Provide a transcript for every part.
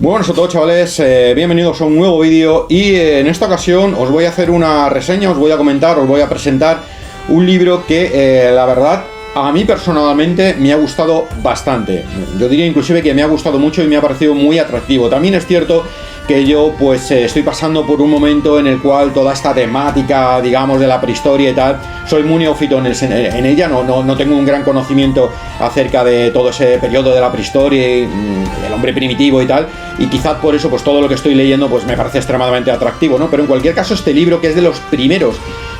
Muy buenas a todos, chavales, bienvenidos a un nuevo vídeo y en esta ocasión os voy a hacer una reseña, os voy a comentar, os voy a presentar un libro que la verdad a mí personalmente me ha gustado bastante. Yo diría inclusive que me ha gustado mucho y me ha parecido muy atractivo. También es cierto que yo pues estoy pasando por un momento en el cual toda esta temática, digamos, de la prehistoria y tal, soy muy neófito en ella, no tengo un gran conocimiento acerca de todo ese periodo de la prehistoria y el hombre primitivo y tal, y quizás por eso pues todo lo que estoy leyendo pues me parece extremadamente atractivo, ¿no? Pero en cualquier caso este libro, que es de los primeros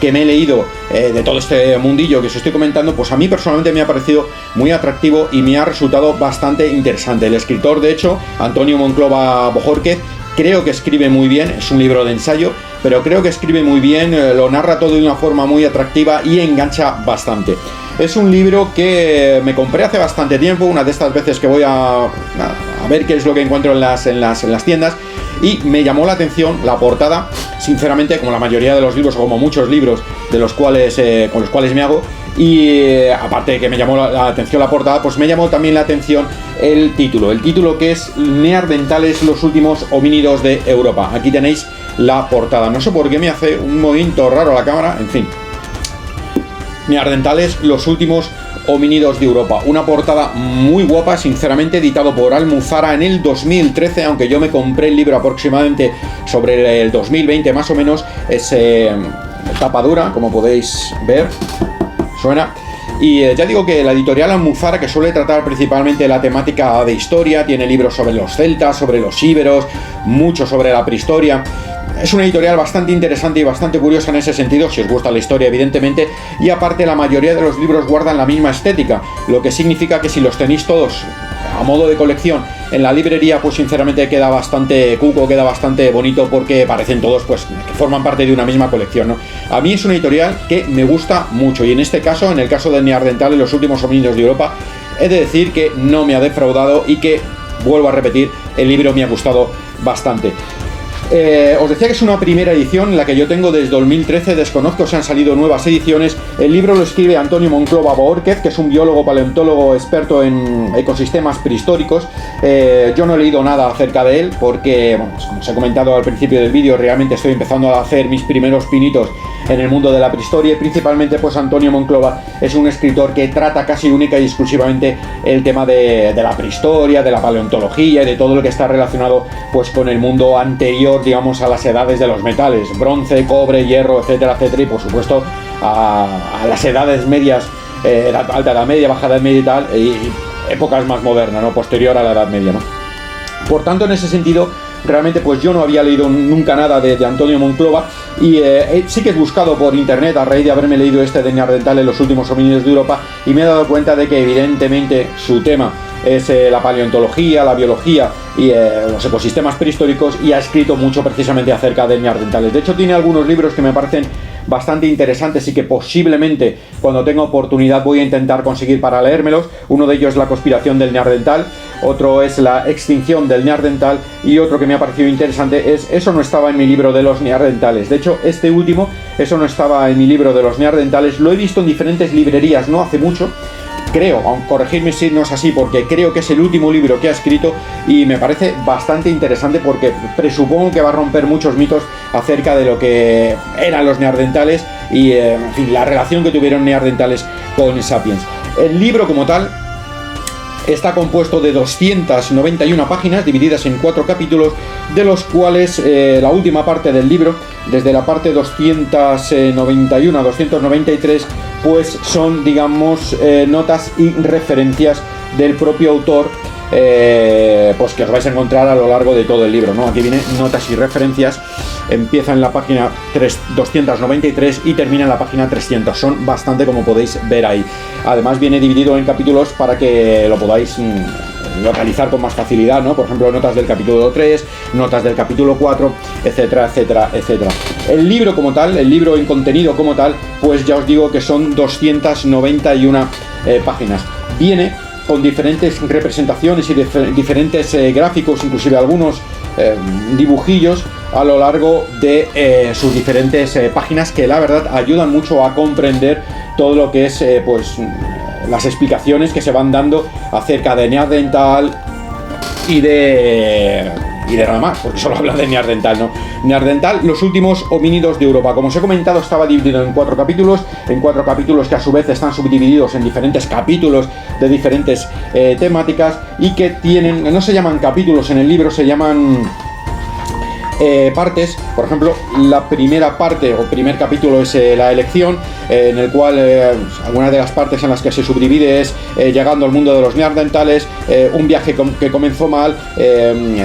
que me he leído de todo este mundillo que os estoy comentando, pues a mí personalmente me ha parecido muy atractivo y me ha resultado bastante interesante. El escritor, de hecho, Antonio Monclova Bojórquez, creo que escribe muy bien, es un libro de ensayo, pero creo que escribe muy bien, lo narra todo de una forma muy atractiva y engancha bastante. Es un libro que me compré hace bastante tiempo, una de estas veces que voy a ver qué es lo que encuentro en las tiendas, y me llamó la atención la portada, sinceramente, como la mayoría de los libros, o como muchos libros de los cuales, con los cuales me hago. Y aparte de que me llamó la atención la portada, pues me llamó también la atención el título que es Neandertales, los últimos homínidos de Europa. Aquí tenéis la portada, no sé por qué me hace un movimiento raro la cámara, en fin. Neandertales, los últimos homínidos de Europa, una portada muy guapa, sinceramente, editado por Almuzara en el 2013, aunque yo me compré el libro aproximadamente sobre el 2020 más o menos. Es tapa dura, como podéis ver, suena. Y ya digo que la editorial Almuzara, que suele tratar principalmente la temática de historia, tiene libros sobre los celtas, sobre los íberos, mucho sobre la prehistoria. Es una editorial bastante interesante y bastante curiosa en ese sentido, si os gusta la historia, evidentemente, y aparte la mayoría de los libros guardan la misma estética, lo que significa que si los tenéis todos a modo de colección en la librería, pues sinceramente queda bastante cuco, queda bastante bonito, porque parecen todos pues que forman parte de una misma colección, ¿no? A mí es una editorial que me gusta mucho, y en este caso, en el caso de Neandertales, los últimos homínidos de Europa, he de decir que no me ha defraudado y que, vuelvo a repetir, el libro me ha gustado bastante. Os decía que es una primera edición, la que yo tengo desde 2013, desconozco si han salido nuevas ediciones. El libro lo escribe Antonio Monclova Bojórquez, que es un biólogo paleontólogo experto en ecosistemas prehistóricos. Yo no he leído nada acerca de él porque, bueno, pues como os he comentado al principio del vídeo, realmente estoy empezando a hacer mis primeros pinitos en el mundo de la prehistoria, y principalmente pues Antonio Monclova es un escritor que trata casi única y exclusivamente el tema de la prehistoria, de la paleontología y de todo lo que está relacionado pues con el mundo anterior, digamos, a las edades de los metales, bronce, cobre, hierro, etcétera, etcétera, y por supuesto a las edades medias, alta edad media, baja edad media y tal, y épocas más modernas, ¿no? Posterior a la edad media, ¿no? Por tanto, en ese sentido, realmente pues yo no había leído nunca nada de Antonio Monclova, y sí que he buscado por internet a raíz de haberme leído este de Neandertales, los últimos homínidos de Europa, y me he dado cuenta de que evidentemente su tema es la paleontología, la biología y los ecosistemas prehistóricos, y ha escrito mucho precisamente acerca de Neandertales. De hecho, tiene algunos libros que me parecen bastante interesantes y que posiblemente cuando tenga oportunidad voy a intentar conseguir para leérmelos. Uno de ellos es La conspiración del Neandertal, otro es La extinción del Neandertal, y otro que me ha parecido interesante es Eso no estaba en mi libro de los Neandertales. De hecho, este último, Eso no estaba en mi libro de los Neandertales, lo he visto en diferentes librerías no hace mucho. Creo, aunque corregidme si no es así, porque creo que es el último libro que ha escrito, y me parece bastante interesante porque presupongo que va a romper muchos mitos acerca de lo que eran los neandertales y en fin, la relación que tuvieron neandertales con Sapiens. El libro como tal está compuesto de 291 páginas divididas en 4 capítulos, de los cuales la última parte del libro, desde la parte 291 a 293, pues son, digamos, notas y referencias del propio autor, pues que os vais a encontrar a lo largo de todo el libro, ¿no? Aquí viene notas y referencias, empieza en la página 293 y termina en la página 300, son bastante, como podéis ver ahí. Además viene dividido en capítulos para que lo podáis localizar con más facilidad, ¿no? Por ejemplo, notas del capítulo 3, notas del capítulo 4, etcétera, etcétera, etcétera. El libro como tal, el libro en contenido como tal, pues ya os digo que son 291 páginas. Viene con diferentes representaciones y diferentes gráficos, inclusive algunos dibujillos a lo largo de sus diferentes páginas, que la verdad ayudan mucho a comprender todo lo que es pues las explicaciones que se van dando acerca de Neandertal y de y de nada más, porque solo habla de Neandertal, ¿no? Neandertal, los últimos homínidos de Europa. Como os he comentado, estaba dividido en 4 capítulos que a su vez están subdivididos en diferentes capítulos de diferentes temáticas y que tienen, no se llaman capítulos en el libro, se llaman partes. Por ejemplo, la primera parte o primer capítulo es la elección, en el cual algunas de las partes en las que se subdivide es llegando al mundo de los neandertales, un viaje que comenzó mal,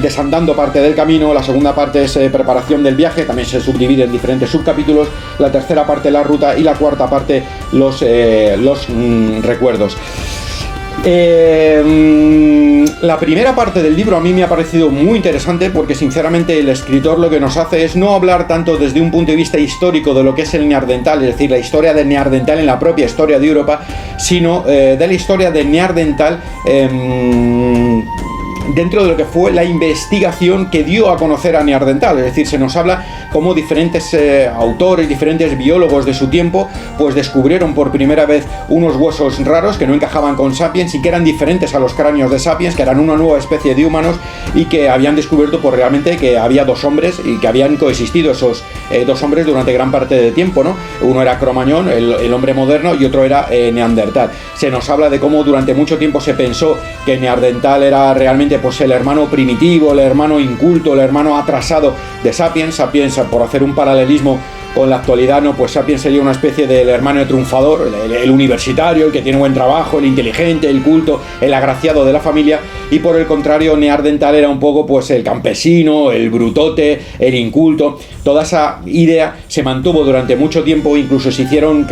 desandando parte del camino. La segunda parte es preparación del viaje, también se subdivide en diferentes subcapítulos. La tercera parte, la ruta, y la cuarta parte, los recuerdos. La primera parte del libro a mí me ha parecido muy interesante, porque sinceramente el escritor lo que nos hace es no hablar tanto desde un punto de vista histórico de lo que es el neandertal, es decir, la historia del neandertal en la propia historia de Europa, sino de la historia del neandertal dentro de lo que fue la investigación que dio a conocer a Neandertal. Es decir, se nos habla cómo diferentes autores, diferentes biólogos de su tiempo, pues descubrieron por primera vez unos huesos raros que no encajaban con Sapiens y que eran diferentes a los cráneos de Sapiens, que eran una nueva especie de humanos, y que habían descubierto pues realmente que había dos hombres y que habían coexistido esos dos hombres durante gran parte del tiempo, ¿no? Uno era Cro-Magnon, el hombre moderno, y otro era Neandertal. Se nos habla de cómo durante mucho tiempo se pensó que Neandertal era realmente pues el hermano primitivo, el hermano inculto, el hermano atrasado de Sapiens. Sapiens, por hacer un paralelismo con la actualidad, ¿no? Pues Sapiens sería una especie del hermano triunfador, el universitario, el que tiene buen trabajo, el inteligente, el culto, el agraciado de la familia, y por el contrario Neandertal era un poco pues el campesino, el brutote, el inculto. Toda esa idea se mantuvo durante mucho tiempo, incluso se hicieron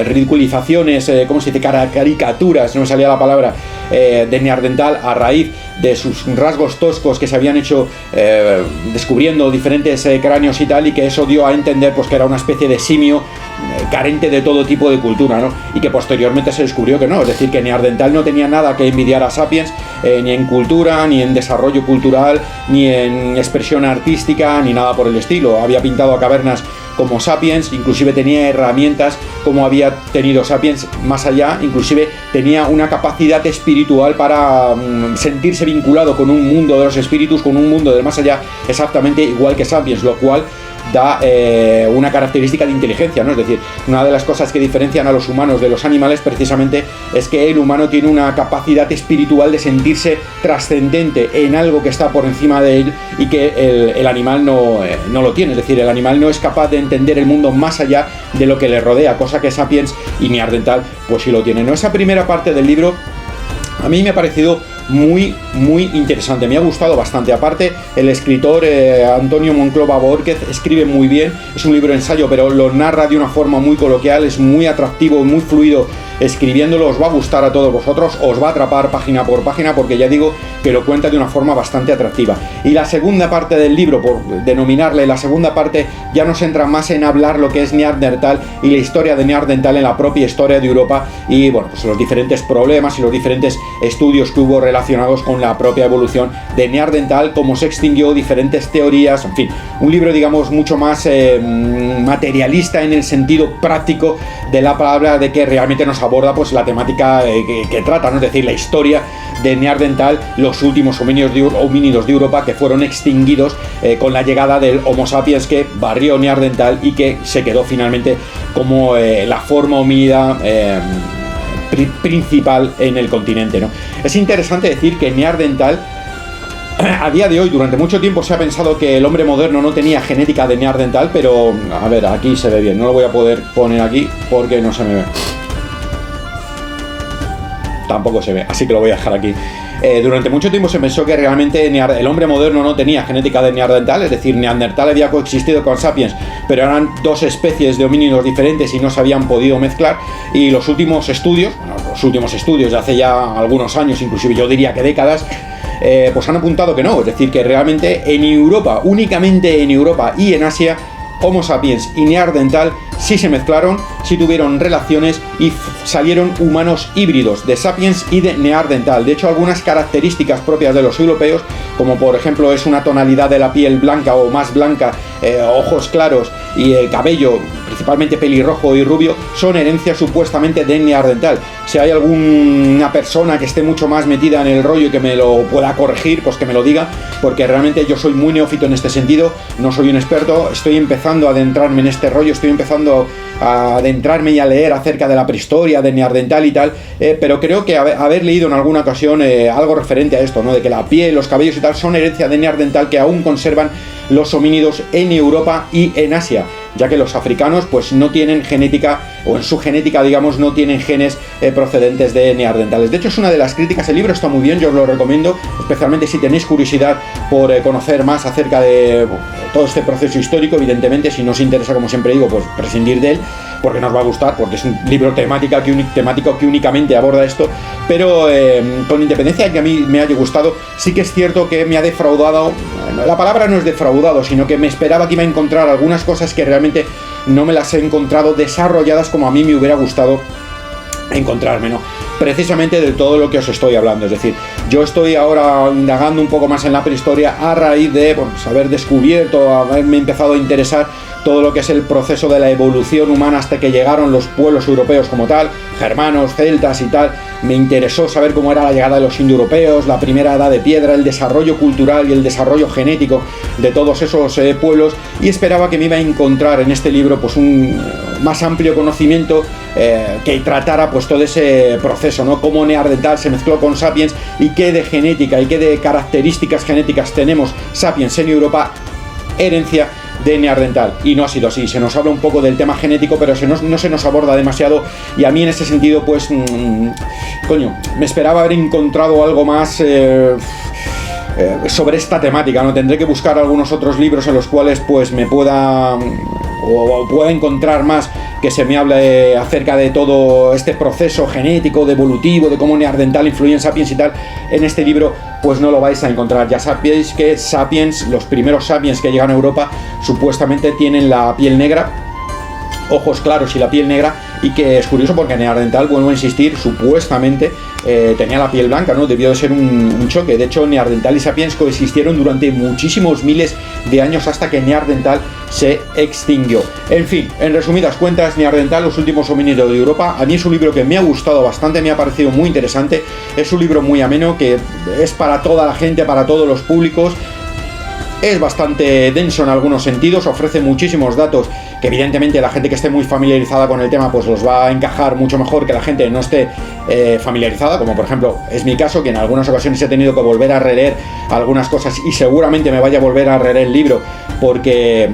ridiculizaciones, ¿cómo se dice? Caricaturas, no me salía la palabra, de Neandertal a raíz de sus rasgos toscos que se habían hecho descubriendo diferentes cráneos y tal, y que eso dio a entender pues que era una especie de simio carente de todo tipo de cultura, ¿no? Y que posteriormente se descubrió que no, es decir, que Neandertal no tenía nada que envidiar a Sapiens, ni en cultura, ni en desarrollo cultural, ni en expresión artística, ni nada por el estilo. Había pintado a cavernas como Sapiens, inclusive tenía herramientas como había tenido Sapiens, más allá, inclusive tenía una capacidad espiritual para sentirse vinculado con un mundo de los espíritus, con un mundo del más allá, exactamente igual que Sapiens, lo cual da una característica de inteligencia, ¿no? Es decir, una de las cosas que diferencian a los humanos de los animales precisamente es que el humano tiene una capacidad espiritual de sentirse trascendente en algo que está por encima de él, y que el animal no lo tiene. Es decir, el animal no es capaz de entender el mundo más allá de lo que le rodea, cosa que Sapiens y Neandertal pues sí lo tienen, ¿no? Esa primera parte del libro a mí me ha parecido muy interesante, me ha gustado bastante. Aparte, el escritor Antonio Monclova Borquez escribe muy bien, es un libro de ensayo, pero lo narra de una forma muy coloquial, es muy atractivo, muy fluido escribiéndolo. Os va a gustar a todos vosotros, os va a atrapar página por página, porque ya digo que lo cuenta de una forma bastante atractiva. Y la segunda parte del libro, por denominarle la segunda parte, ya nos entra más en hablar lo que es Neandertal y la historia de Neandertal en la propia historia de Europa, y bueno, pues los diferentes problemas y los diferentes estudios que hubo relacionados con la propia evolución de Neandertal, cómo se extinguió, diferentes teorías, en fin, un libro digamos mucho más materialista en el sentido práctico de la palabra, de que realmente nos aborda pues la temática que trata, ¿no? Es decir, la historia de Neandertal, los últimos homínidos de Europa que fueron extinguidos con la llegada del Homo sapiens, que barrió Neandertal y que se quedó finalmente como la forma homínida principal en el continente, ¿no? Es interesante decir que Neandertal, a día de hoy, durante mucho tiempo se ha pensado que el hombre moderno no tenía genética de Neandertal, pero a ver, aquí se ve bien, no lo voy a poder poner aquí porque no se me ve. Tampoco se ve, así que lo voy a dejar aquí. Durante mucho tiempo se pensó que realmente el hombre moderno no tenía genética de Neandertal, es decir, Neandertal había coexistido con Sapiens, pero eran dos especies de homínidos diferentes y no se habían podido mezclar. Y los últimos estudios de hace ya algunos años, inclusive yo diría que décadas, pues han apuntado que no, es decir, que realmente en Europa, únicamente en Europa y en Asia, Homo sapiens y Neandertal sí se mezclaron, sí tuvieron relaciones y salieron humanos híbridos de Sapiens y de Neandertal. De hecho, algunas características propias de los europeos, como por ejemplo es una tonalidad de la piel blanca o más blanca, ojos claros y el cabello principalmente pelirrojo y rubio, son herencia supuestamente de Neandertal. Si hay alguna persona que esté mucho más metida en el rollo y que me lo pueda corregir, pues que me lo diga, porque realmente yo soy muy neófito en este sentido, no soy un experto, estoy empezando a adentrarme en este rollo, estoy empezando a adentrarme y a leer acerca de la prehistoria, de Neandertal y tal, pero creo que haber leído en alguna ocasión algo referente a esto, ¿no? De que la piel, los cabellos y tal son herencia de Neandertal que aún conservan los homínidos en Europa y en Asia, ya que los africanos pues no tienen genética, o en su genética digamos no tienen genes procedentes de neandertales. De hecho es una de las críticas, el libro está muy bien, yo os lo recomiendo, especialmente si tenéis curiosidad por conocer más acerca de todo este proceso histórico. Evidentemente si no os interesa, como siempre digo, pues prescindir de él, porque no os va a gustar, porque es un libro temático que únicamente aborda esto, pero con independencia de que a mí me haya gustado, sí que es cierto que me ha defraudado. La palabra no es defraudado, sino que me esperaba que iba a encontrar algunas cosas que realmente no me las he encontrado desarrolladas como a mí me hubiera gustado encontrarme, ¿no? Precisamente de todo lo que os estoy hablando. Es decir, yo estoy ahora indagando un poco más en la prehistoria a raíz de haber descubierto, haberme empezado a interesar todo lo que es el proceso de la evolución humana hasta que llegaron los pueblos europeos como tal, germanos, celtas y tal. Me interesó saber cómo era la llegada de los indoeuropeos, la primera edad de piedra, el desarrollo cultural y el desarrollo genético de todos esos pueblos, y esperaba que me iba a encontrar en este libro pues un más amplio conocimiento que tratara pues todo ese proceso, ¿no? Cómo Neandertal se mezcló con Sapiens y qué de genética y qué de características genéticas tenemos Sapiens en Europa, herencia de Neandertal. Y no ha sido así, se nos habla un poco del tema genético, pero no se nos aborda demasiado, y a mí en ese sentido pues me esperaba haber encontrado algo más sobre esta temática, ¿no? Tendré que buscar algunos otros libros en los cuales pues me pueda encontrar más que se me hable acerca de todo este proceso genético, de evolutivo, de cómo Neandertal influye en Sapiens y tal. En este libro pues no lo vais a encontrar. Ya sabéis que Sapiens, los primeros Sapiens que llegan a Europa, supuestamente tienen la piel negra, ojos claros y la piel negra, y que es curioso porque Neandertal, vuelvo a insistir, supuestamente tenía la piel blanca, ¿no? Debió de ser un choque. De hecho, Neandertal y Sapiens coexistieron durante muchísimos miles de años hasta que Neandertal se extinguió. En fin, en resumidas cuentas, Neandertal, los últimos homínidos de Europa, a mí es un libro que me ha gustado bastante, me ha parecido muy interesante, es un libro muy ameno, que es para toda la gente, para todos los públicos. Es bastante denso en algunos sentidos, ofrece muchísimos datos que evidentemente la gente que esté muy familiarizada con el tema pues los va a encajar mucho mejor que la gente no esté familiarizada, como por ejemplo es mi caso, que en algunas ocasiones he tenido que volver a releer algunas cosas, y seguramente me vaya a volver a releer el libro porque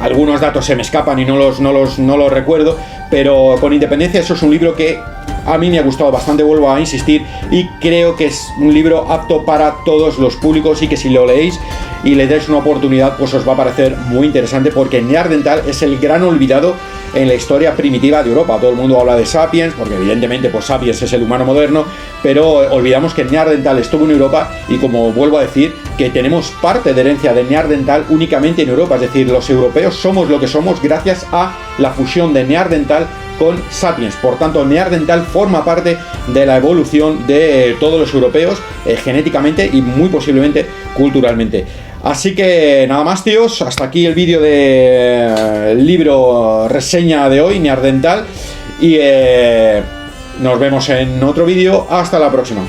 algunos datos se me escapan y no los recuerdo, pero con independencia eso es un libro que a mí me ha gustado bastante, vuelvo a insistir, y creo que es un libro apto para todos los públicos, y que si lo leéis y le dais una oportunidad pues os va a parecer muy interesante, porque Neandertal es el gran olvidado en la historia primitiva de Europa. Todo el mundo habla de Sapiens, porque evidentemente pues Sapiens es el humano moderno, pero olvidamos que Neandertal estuvo en Europa, y como vuelvo a decir, que tenemos parte de herencia de Neandertal únicamente en Europa. Es decir, los europeos somos lo que somos gracias a la fusión de Neandertal con Sapiens. Por tanto, Neandertal forma parte de la evolución de todos los europeos genéticamente y muy posiblemente culturalmente. Así que nada más, tíos, hasta aquí el vídeo del libro reseña de hoy, Neandertal, y nos vemos en otro vídeo. Hasta la próxima.